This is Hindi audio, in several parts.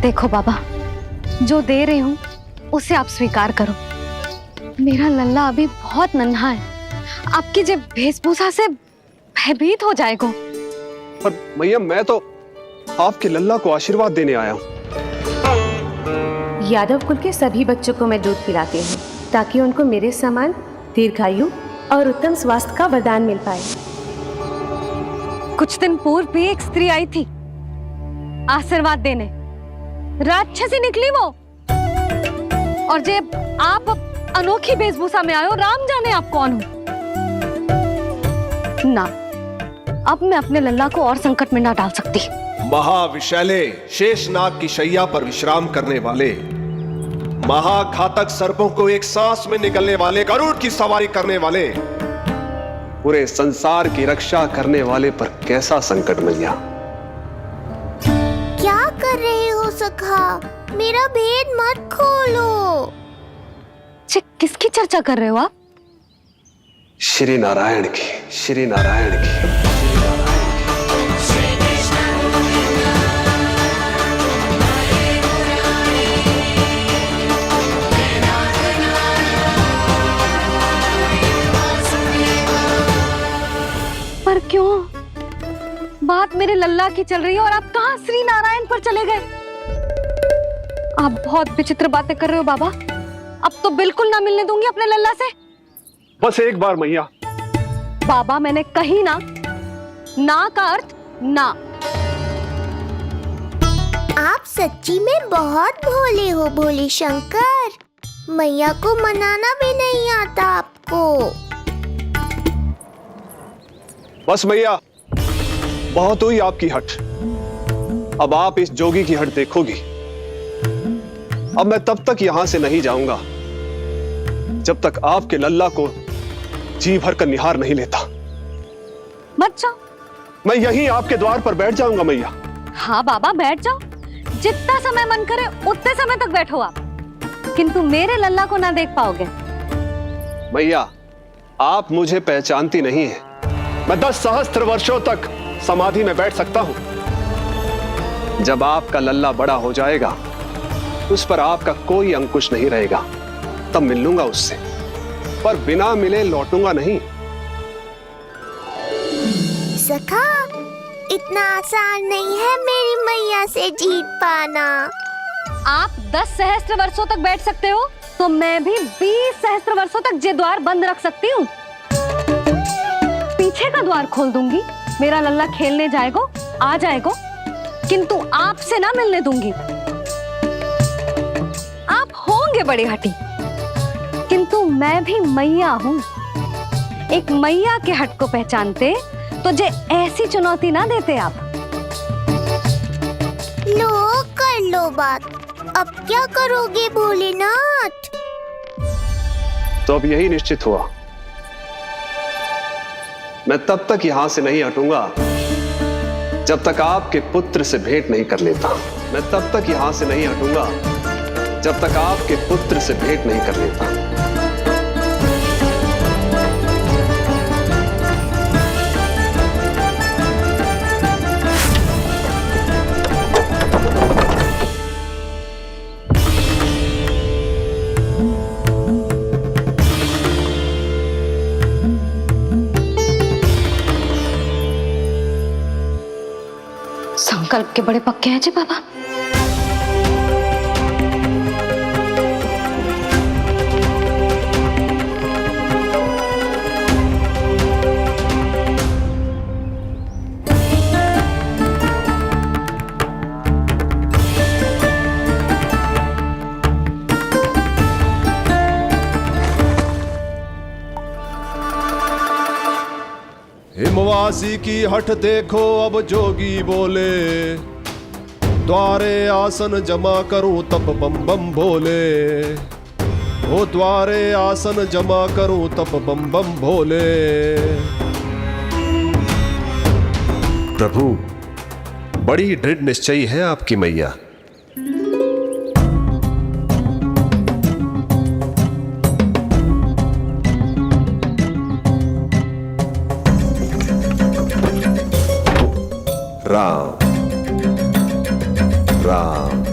देखो बाबा, जो दे रही हूँ उसे आप स्वीकार करो। मेरा लल्ला अभी बहुत नन्हा है, आपकी जो वेशभूषा से भयभीत हो जाएगा। पर मैया, मैं तो आपके लल्ला को आशीर्वाद देने आया हूँ। यादव कुल के सभी बच्चों को मैं दूध पिलाती हूँ ताकि उनको मेरे समान दीर्घायु और उत्तम स्वास्थ्य का वरदान मिल पाए। कुछ दिन पूर्व भी एक स्त्री आई थी आशीर्वाद देने, राक्षसी निकली वो। और जब आप अनोखी वेशभूषा में आए हो, राम जाने आप कौन हो। ना, अब मैं अपने लल्ला को और संकट में ना डाल सकती। महाविशैले शेषनाग की शैया पर विश्राम करने वाले, महाघातक सर्पों को एक सांस में निगलने वाले, गरुड़ की सवारी करने वाले, पूरे संसार की रक्षा करने वाले पर कैसा संकट मैया। क्या कर रहे हो सखा? मेरा भेद मत खोलो। किसकी चर्चा कर रहे हो आप? श्री नारायण की, श्री नारायण की। पर क्यों? बात मेरे लल्ला की चल रही है और आप कहाँ श्री नारायण पर चले गए? आप बहुत विचित्र बातें कर रहे हो बाबा। अब तो बिल्कुल ना मिलने दूंगी अपने लल्ला से। बस एक बार मैया। बाबा, मैंने कही ना, ना का अर्थ ना। आप सच्ची में बहुत भोले हो भोले शंकर। मैया को मनाना भी नहीं आता आपको। बस मैया, बहुत हुई आपकी हट। अब आप इस जोगी की हट देखोगी। अब मैं तब तक यहां से नहीं जाऊंगा जब तक आपके लल्ला को जी भर कर निहार नहीं लेता। मत जाओ। मैं यहीं आपके द्वार पर बैठ जाऊंगा मैया। हाँ बाबा, बैठ जाओ। जितना समय मन करे उतने समय तक बैठो आप, किंतु मेरे लल्ला को ना देख पाओगे। मैया, आप मुझे पहचानती नहीं है। मैं 10 सहस्त्र वर्षों तक समाधि में बैठ सकता हूं। जब आपका लल्ला बड़ा हो जाएगा, उस पर आपका कोई अंकुश नहीं रहेगा, तब मिल लूंगा उससे, पर बिना मिले लौटूंगा नहीं। सखा, इतना आसान नहीं है मेरी मैया से जीत पाना। आप 10 सहस्त्र वर्षों तक बैठ सकते हो, तो मैं भी 20 सहस्त्र वर्षों तक ये द्वार बंद रख सकती हूँ। पीछे का द्वार खोल दूंगी, मेरा लल्ला खेलने जाएगा, आ जाएगा, किंतु आपसे ना मिलने दूंगी। आप होंगे बड़ी हठी, किंतु मैं भी मैया हूँ। एक मैया के हट को पहचानते तो जे ऐसी चुनौती ना देते आप। लो, कर लो बात। अब क्या करोगे भोलेनाथ? तो अब यही निश्चित हुआ, मैं तब तक यहां से नहीं हटूंगा जब तक आपके पुत्र से भेंट नहीं कर लेता। मैं तब तक यहां से नहीं हटूंगा जब तक आपके पुत्र से भेंट नहीं कर लेता। संकल्प के बड़े पक्के हैं जी बाबा। हिमवासी की हठ देखो अब जोगी बोले, द्वारे आसन जमा करूं तब बम बम भोले। ओ द्वारे आसन जमा करूं तब बम बम भोले। प्रभु, बड़ी दृढ़ निश्चयी है आपकी मैया। राम राम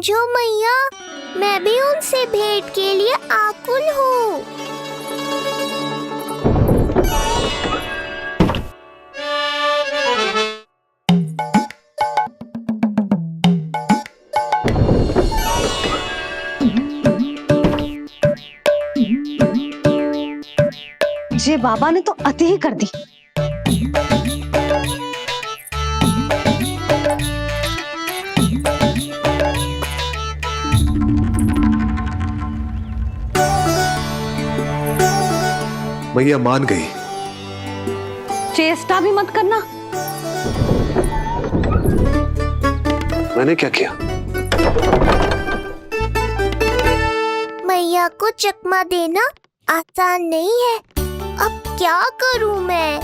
समझो मैया, मैं भी उनसे भेंट के लिए आकुल हूँ। जे बाबा ने तो अति ही कर दी। मैया मान गई। चेष्टा भी मत करना। मैंने क्या किया? मैया को चकमा देना आसान नहीं है। अब क्या करूं मैं?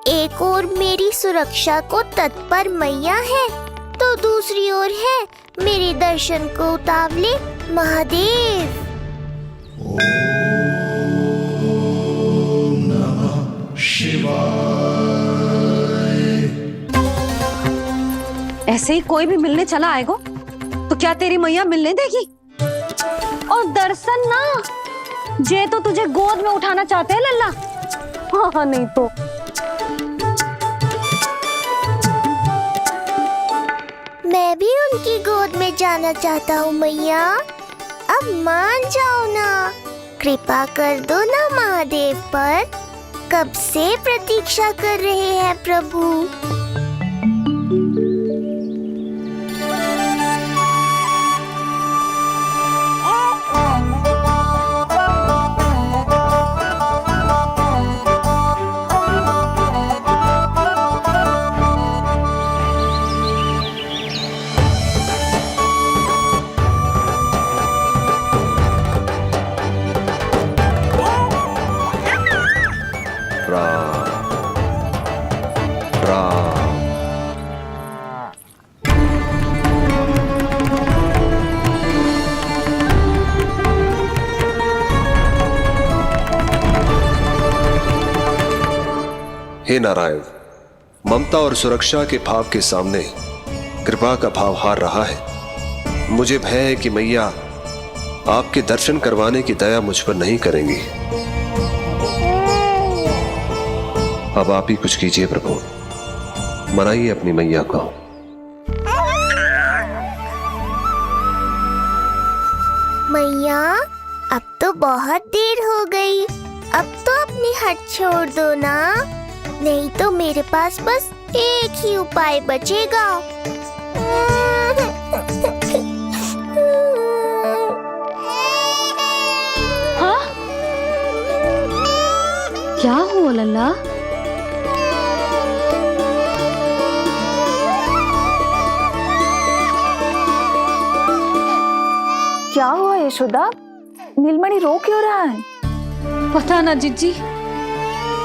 एक ओर मेरी सुरक्षा को तत्पर मैया है, तो दूसरी ओर है मेरे दर्शन को उतावले महादेव। ऐसे ही कोई भी मिलने चला आएगा तो क्या तेरी मैया मिलने देगी? और दर्शन ना, जे तो तुझे गोद में उठाना चाहते हैं लल्ला। हाँ नहीं तो मैं भी उनकी गोद में जाना चाहता हूँ मैया। अब मान जाओ ना, कृपा कर दो ना महादेव पर। कब से प्रतीक्षा कर रहे हैं प्रभु। हे नारायण, ममता और सुरक्षा के भाव के सामने कृपा का भाव हार रहा है। मुझे भय है कि मैया आपके दर्शन करवाने की दया मुझ पर नहीं करेंगी। अब आप ही कुछ कीजिए प्रभु, मनाइए अपनी मैया को। मैया, अब तो बहुत देर हो गई। अब तो अपनी हट छोड़ दो ना, नहीं तो मेरे पास बस एक ही उपाय बचेगा। हाँ? क्या हुआ लल्ला? क्या हुआ यशोदा? नीलमणि रो क्यों रहा है? पता ना जीजी,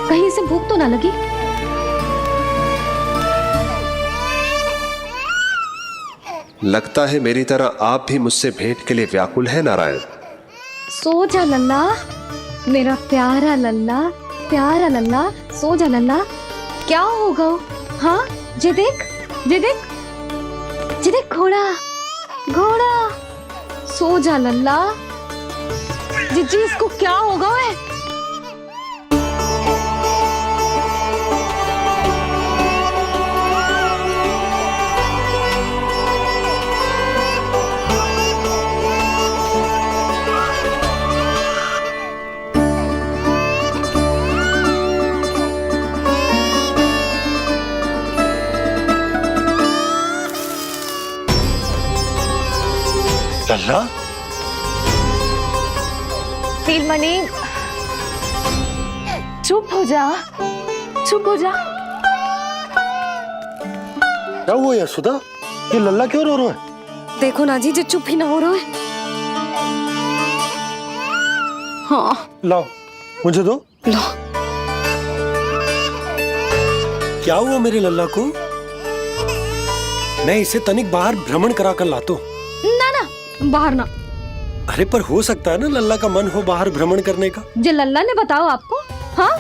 कहीं से भूख तो ना लगी। लगता है मेरी तरह आप भी मुझसे भेंट के लिए व्याकुल है नारायण। सो जा लल्ला, मेरा प्यारा लल्ला, प्यारा लल्ला, सो जा लल्ला। क्या होगा? हाँ, जे देख, जे देख, जे देख, घोड़ा, घोड़ा। सो जा लल्ला। जीजी, इसको क्या होगा? है लल्ला, नीलमणि, चुप हो जा, चुप हो जा। क्या हुआ यशोदा? ये लल्ला क्यों रो रहा है? देखो ना जी, जो चुप ही ना हो रहा है। हाँ, लाओ, मुझे दो। लो। क्या हुआ मेरे लल्ला को? मैं इसे तनिक बाहर भ्रमण करा कर लाता हूँ। ना ना, बाहर ना। अरे पर हो सकता है ना लल्ला का मन हो बाहर भ्रमण करने का। जे लल्ला ने बताओ आपको? हाँ,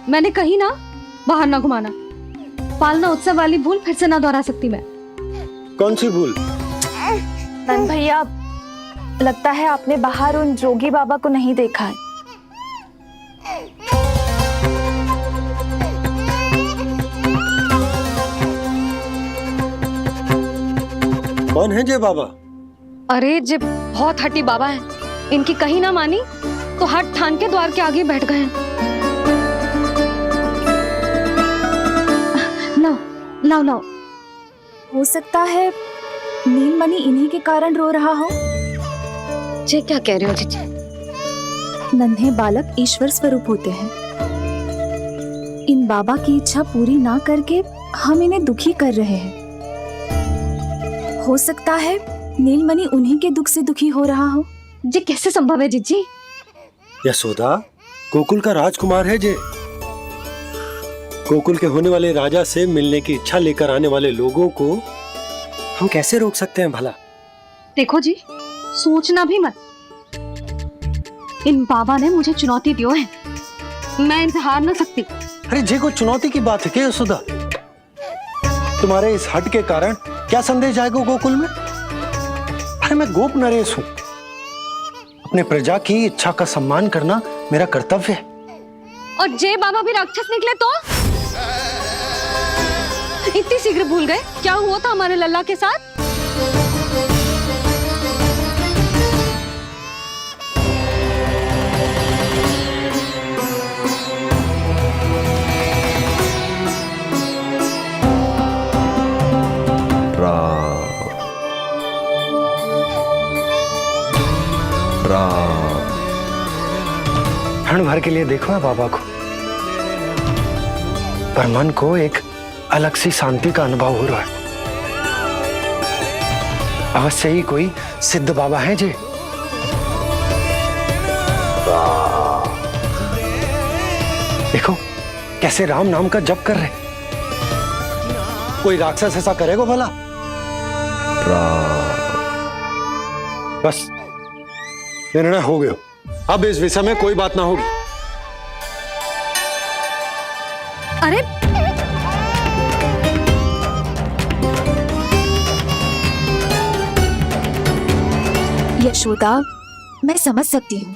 मैंने कही ना बाहर ना घुमाना। पालना उत्सव वाली भूल फिर से ना दोहरा सकती मैं। कौन सी भूल? नंद भैया, लगता है आपने बाहर उन जोगी बाबा को नहीं देखा है। कौन है जय बाबा? अरे जे बहुत हट्टी बाबा है, इनकी कहीं ना मानी तो हट ठान के द्वार के आगे बैठ गए हैं। लाओ लाओ लाओ। हो सकता है नीलमणि इन्हीं के कारण रो रहा हो। जे क्या कह रहे हो जीजी? नन्हे बालक ईश्वर स्वरूप होते हैं। इन बाबा की इच्छा पूरी ना करके हम इन्हें दुखी कर रहे हैं। हो सकता है नीलमणि उन्हीं के दुख से दुखी हो रहा हो। जे कैसे संभव है जीजी? यशोदा, गोकुल का राजकुमार है जे। गोकुल के होने वाले राजा से मिलने की इच्छा लेकर आने वाले लोगों को हम कैसे रोक सकते हैं भला? देखो जी, सोचना भी मत। इन बाबा ने मुझे चुनौती दियो है, मैं इनसे हार ना सकती। अरे जे को चुनौती की बात है क्या यशोदा? तुम्हारे इस हट के कारण क्या संदेश जाएगा गोकुल में? अरे मैं गोप नरेश हूं, अपने प्रजा की इच्छा का सम्मान करना मेरा कर्तव्य है। और जे बाबा भी राक्षस निकले तो? इतनी शीघ्र भूल गए क्या हुआ था हमारे लल्ला के साथ? क्षण भर के लिए देखो है बाबा को, पर मन को एक अलग सी शांति का अनुभव हो रहा है। अवश्य ही कोई सिद्ध बाबा हैं जी। देखो कैसे राम नाम का जप कर रहे। कोई राक्षस ऐसा करेगा भला? बस निर्णय हो गया, अब इस विषय में कोई बात ना होगी। अरे यशोदा, मैं समझ सकती हूँ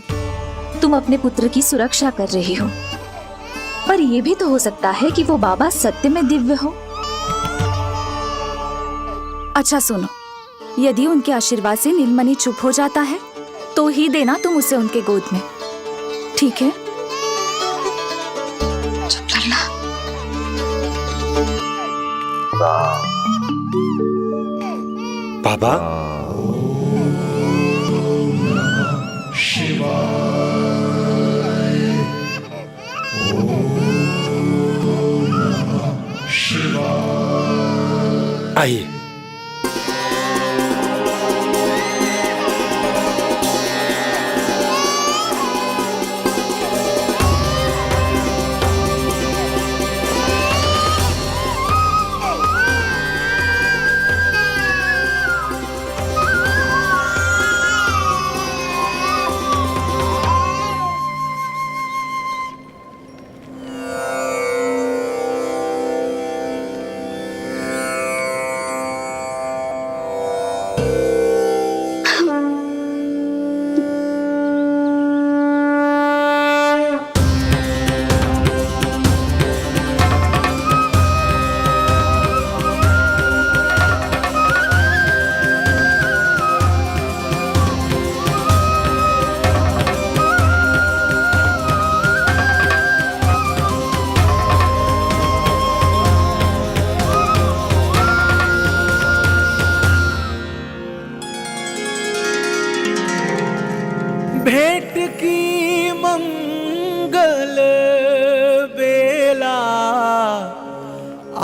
तुम अपने पुत्र की सुरक्षा कर रही हो, पर यह भी तो हो सकता है कि वो बाबा सत्य में दिव्य हो। अच्छा सुनो, यदि उनके आशीर्वाद से नीलमणि चुप हो जाता है तो ही देना तुम उसे उनके गोद में, ठीक है? चुप करना। बाबा, आइए। भेंट की मंगल बेला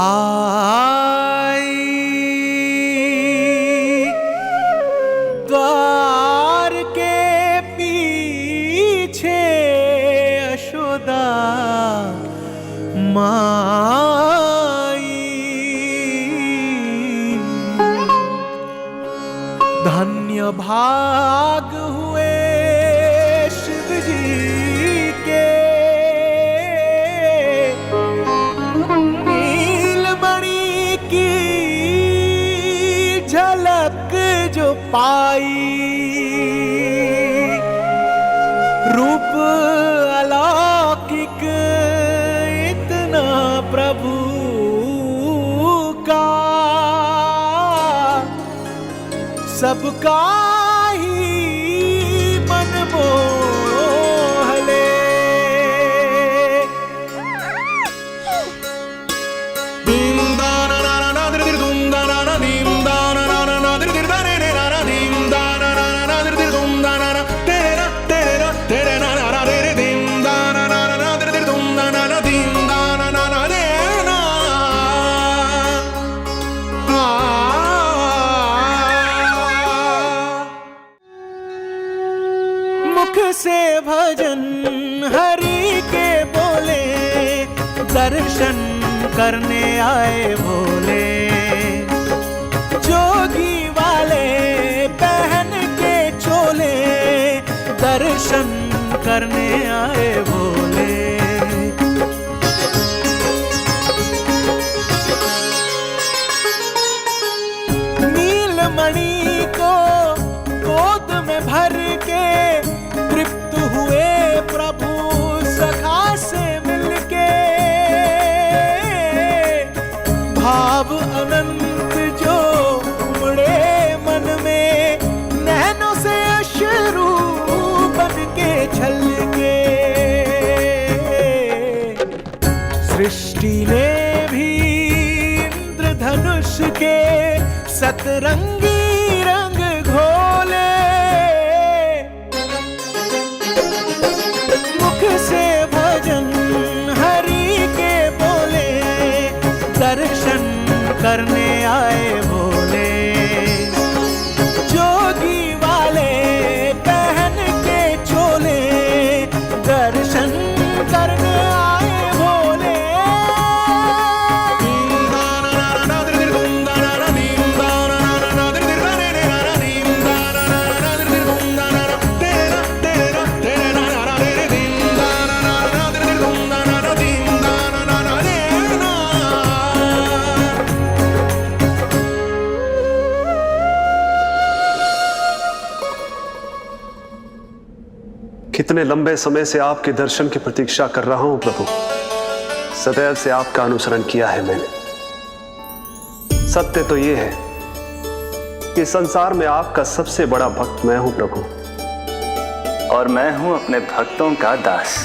आई, द्वार के पीछे यशोदा माई। धन्य भाग हुए नीलमणि की झलक जो पाई, रूप अलौकिक इतना प्रभु का, सबका ही मन मोह ले। मुख से भजन हरि के बोले, दर्शन करने आए भोले, जोगी वाले पहन के चोले, दर्शन करने आए भोले। नीलमणि को गोद में भर के तृप्त हुए प्रभु सखा से मिलके, भाव अनंत जो उमड़े मन में, नैनों से अश्रु बन के छलके। सृष्टि ने भी इंद्रधनुष के सतरंगी रंग घोले, मुख से भजन हरि के बोले, दर्शन करने आए भोले, जोगी वाले पहन के चोले, दर्शन करने आए भोले। कितने लंबे समय से आपके दर्शन की प्रतीक्षा कर रहा हूं प्रभु। सदैव से आपका अनुसरण किया है मैंने। सत्य तो यह है कि संसार में आपका सबसे बड़ा भक्त मैं हूं प्रभु, और मैं हूं अपने भक्तों का दास।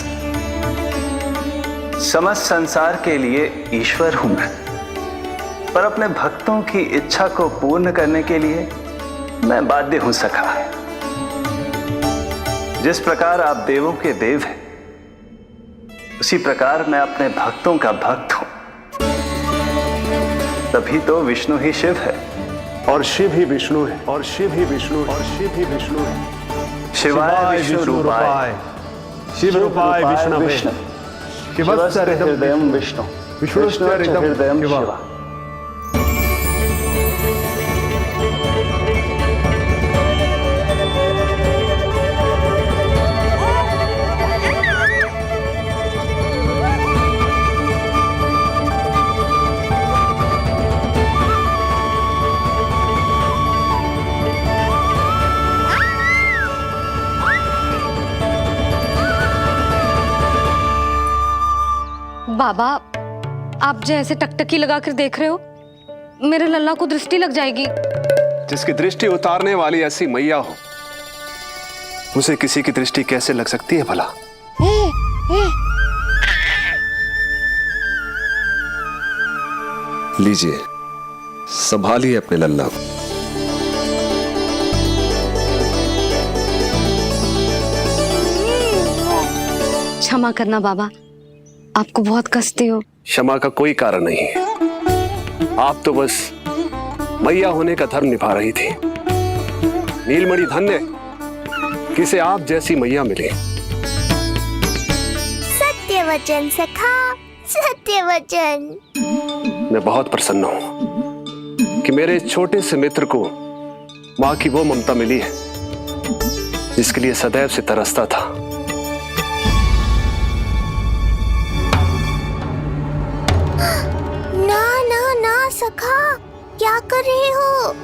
समस्त संसार के लिए ईश्वर हूं मैं, पर अपने भक्तों की इच्छा को पूर्ण करने के लिए मैं बाध्य हूं सखा। जिस प्रकार आप देवों के देव हैं, उसी प्रकार मैं अपने भक्तों का भक्त हूं। तभी तो विष्णु ही शिव है, और शिव ही विष्णु है, और शिव ही विष्णु है, और शिव ही विष्णु है। शिवाय विष्णु रूपाय, शिव रूपाय विष्णवे, शिवस्य हृदयं विष्णु, विष्णुस्य हृदयं शिवा। बाबा, आप जैसे टकटकी लगाकर देख रहे हो, मेरे लल्ला को दृष्टि लग जाएगी। जिसकी दृष्टि उतारने वाली ऐसी मैया हो, उसे किसी की दृष्टि कैसे लग सकती है भला? लीजिए, संभालिए अपने लल्ला को। क्षमा करना बाबा, आपको बहुत कष्ट हो। क्षमा का कोई कारण नहीं है। आप तो बस मैया होने का धर्म निभा रही थी। नीलमणि धन्य किसे आप जैसी मैया मिली। सत्य वचन सखा, सत्य वचन। मैं बहुत प्रसन्न हूं कि मेरे छोटे से मित्र को मां की वो ममता मिली है जिसके लिए सदैव से तरसता था। ना ना ना सखा, क्या कर रहे हो?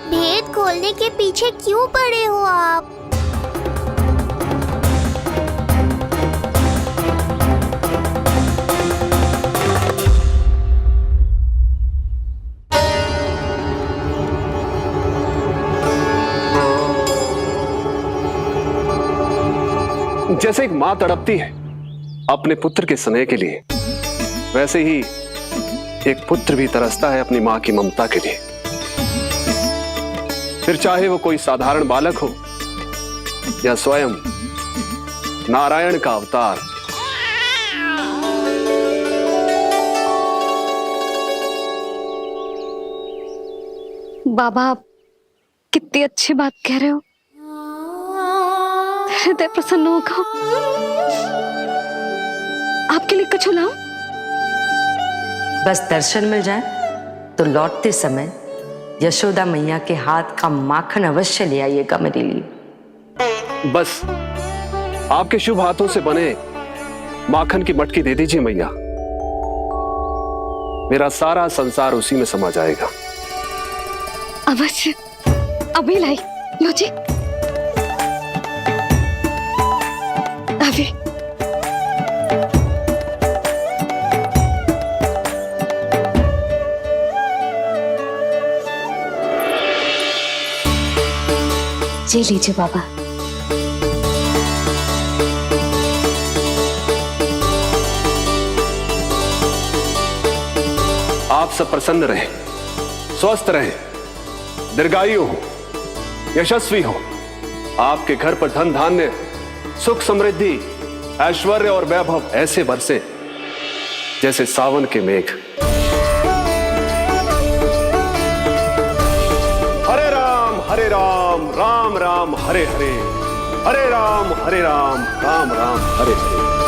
भेद खोलने के पीछे क्यों पड़े हो आप? जैसे एक मां तड़पती है अपने पुत्र के स्नेह के लिए, वैसे ही एक पुत्र भी तरसता है अपनी मां की ममता के लिए। फिर चाहे वो कोई साधारण बालक हो या स्वयं नारायण का अवतार। बाबा, आप कितनी अच्छी बात कह रहे हो। हृदय प्रसन्न होगा। आपके लिए कछु लाऊं? बस दर्शन मिल जाए तो लौटते समय यशोदा मैया के हाथ का माखन अवश्य ले आइएगा मेरे लिए। बस आपके शुभ हाथों से बने माखन की मटकी दे दीजिए मैया, मेरा सारा संसार उसी में समा जाएगा। अवश्य, अभी लाई। लो जी, अभी। जी लीजिए बाबा। आप सब प्रसन्न रहें, स्वस्थ रहें, दीर्घायु हो, यशस्वी हो। आपके घर पर धन धान्य, सुख समृद्धि, ऐश्वर्य और वैभव ऐसे बरसे जैसे सावन के मेघ। हरे राम, राम राम हरे हरे, हरे राम राम राम हरे हरे।